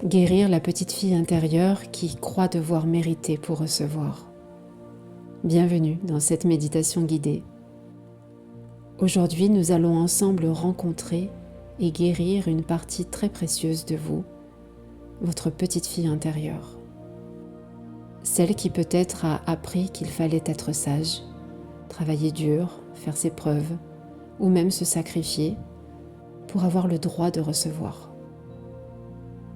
Guérir la petite fille intérieure qui croit devoir mériter pour recevoir. Bienvenue dans cette méditation guidée. Aujourd'hui, nous allons ensemble rencontrer et guérir une partie très précieuse de vous, votre petite fille intérieure. Celle qui peut-être a appris qu'il fallait être sage, travailler dur, faire ses preuves, ou même se sacrifier pour avoir le droit de recevoir.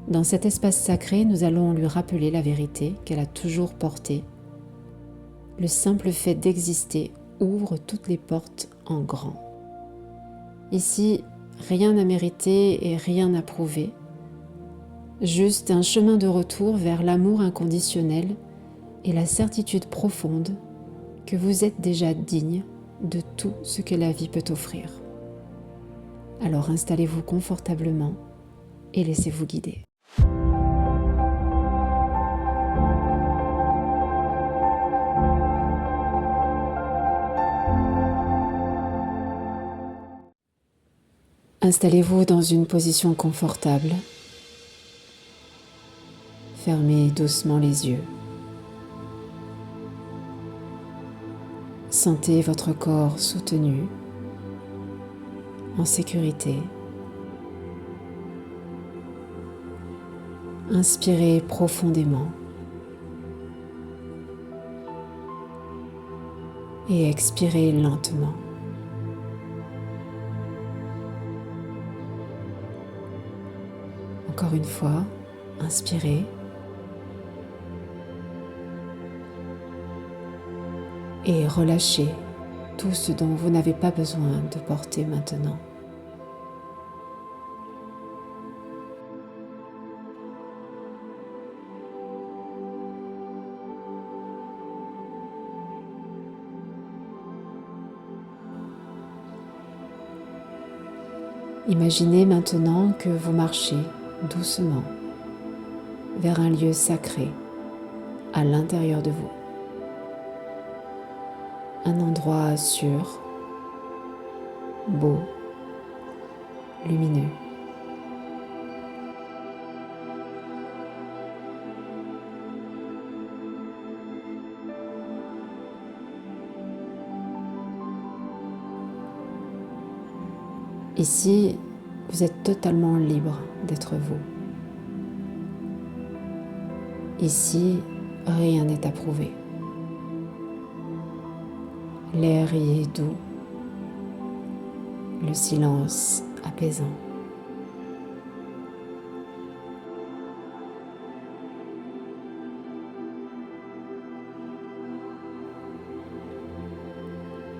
Dans cet espace sacré, nous allons lui rappeler la vérité qu'elle a toujours portée. Le simple fait d'exister ouvre toutes les portes en grand. Ici, rien à mériter et rien à prouver, juste un chemin de retour vers l'amour inconditionnel et la certitude profonde que vous êtes déjà digne de tout ce que la vie peut offrir. Alors installez-vous confortablement et laissez-vous guider. Installez-vous dans une position confortable. Fermez doucement les yeux. Sentez votre corps soutenu, en sécurité. Inspirez profondément et expirez lentement. Encore une fois, inspirez et relâchez tout ce dont vous n'avez pas besoin de porter maintenant. Imaginez maintenant que vous marchez doucement vers un lieu sacré à l'intérieur de vous. Un endroit sûr, beau, lumineux. Ici, vous êtes totalement libre d'être vous. Ici, rien n'est à prouver. L'air y est doux, le silence apaisant.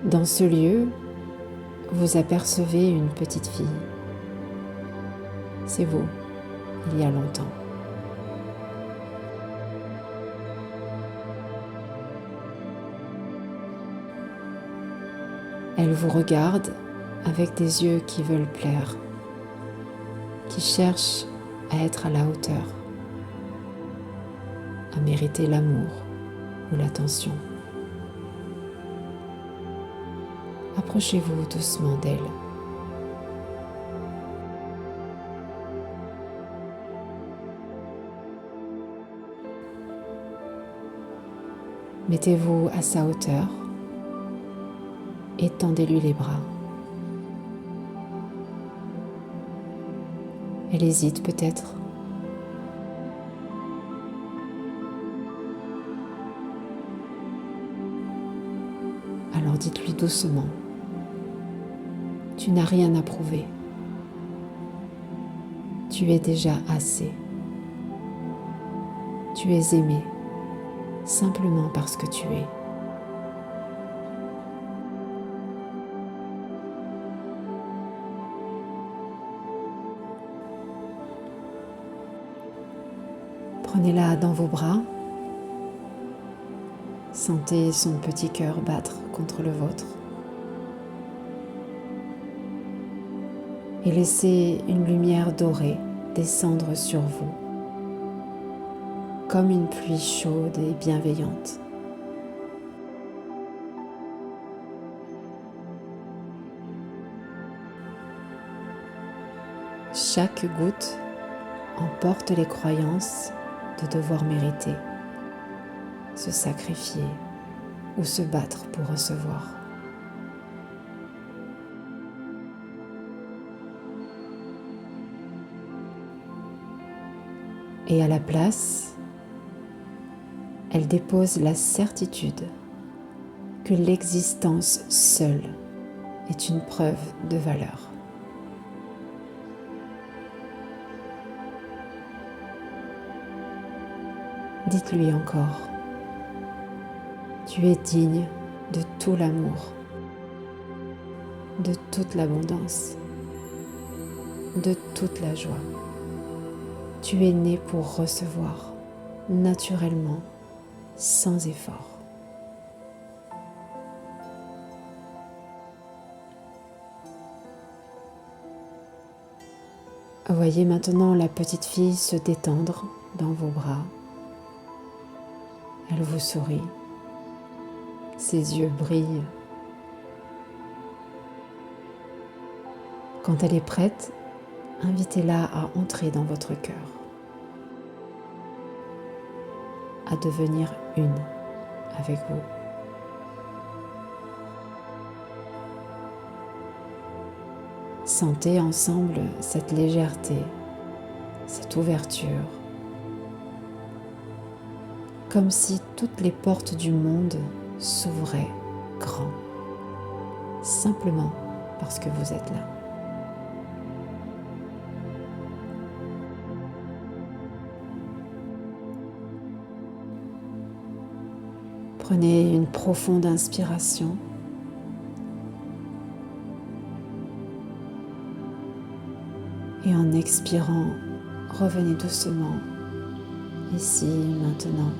Dans ce lieu, vous apercevez une petite fille. C'est vous, il y a longtemps. Elle vous regarde avec des yeux qui veulent plaire, qui cherchent à être à la hauteur, à mériter l'amour ou l'attention. Approchez-vous doucement d'elle. Mettez-vous à sa hauteur et tendez-lui les bras. Elle hésite peut-être. Alors dites-lui doucement, tu n'as rien à prouver. Tu es déjà assez. Tu es aimé simplement parce que tu es. Prenez-la dans vos bras. Sentez son petit cœur battre contre le vôtre. Et laissez une lumière dorée descendre sur vous, comme une pluie chaude et bienveillante. Chaque goutte emporte les croyances de devoir mériter, se sacrifier ou se battre pour recevoir. Et à la place, elle dépose la certitude que l'existence seule est une preuve de valeur. Dites-lui encore, tu es digne de tout l'amour, de toute l'abondance, de toute la joie. Tu es né pour recevoir naturellement, sans effort. Voyez maintenant la petite fille se détendre dans vos bras. Elle vous sourit. Ses yeux brillent. Quand elle est prête, invitez-la à entrer dans votre cœur, à devenir une avec vous. Sentez ensemble cette légèreté, cette ouverture, comme si toutes les portes du monde s'ouvraient grand, simplement parce que vous êtes là. Prenez une profonde inspiration. Et en expirant, revenez doucement, ici, maintenant.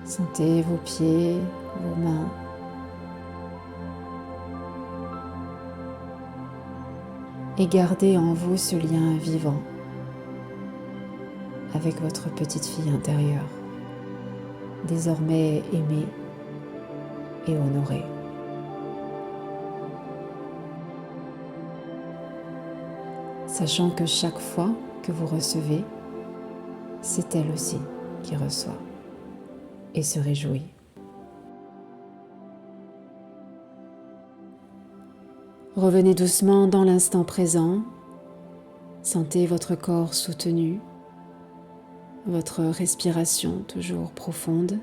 Sentez vos pieds, vos mains. Et gardez en vous ce lien vivant avec votre petite fille intérieure, désormais aimée et honorée. Sachant que chaque fois que vous recevez, c'est elle aussi qui reçoit et se réjouit. Revenez doucement dans l'instant présent. Sentez votre corps soutenu, votre respiration toujours profonde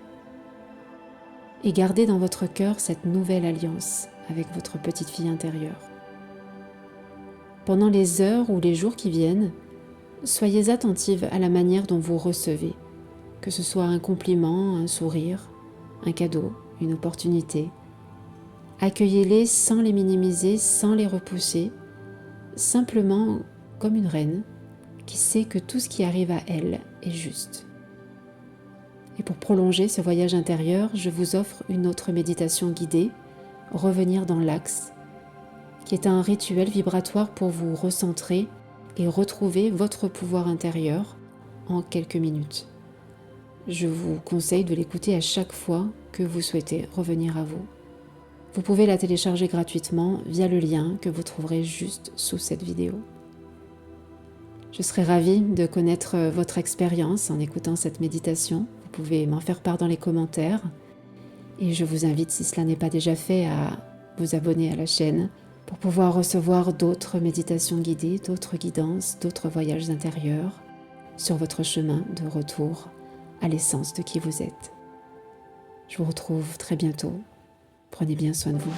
et gardez dans votre cœur cette nouvelle alliance avec votre petite fille intérieure. Pendant les heures ou les jours qui viennent, soyez attentive à la manière dont vous recevez, que ce soit un compliment, un sourire, un cadeau, une opportunité. Accueillez-les sans les minimiser, sans les repousser, simplement comme une reine qui sait que tout ce qui arrive à elle est juste. Et pour prolonger ce voyage intérieur, je vous offre une autre méditation guidée, Revenir dans l'axe, qui est un rituel vibratoire pour vous recentrer et retrouver votre pouvoir intérieur en quelques minutes. Je vous conseille de l'écouter à chaque fois que vous souhaitez revenir à vous. Vous pouvez la télécharger gratuitement via le lien que vous trouverez juste sous cette vidéo. Je serai ravie de connaître votre expérience en écoutant cette méditation. Vous pouvez m'en faire part dans les commentaires. Et je vous invite, si cela n'est pas déjà fait, à vous abonner à la chaîne pour pouvoir recevoir d'autres méditations guidées, d'autres guidances, d'autres voyages intérieurs sur votre chemin de retour à l'essence de qui vous êtes. Je vous retrouve très bientôt. Prenez bien soin de vous.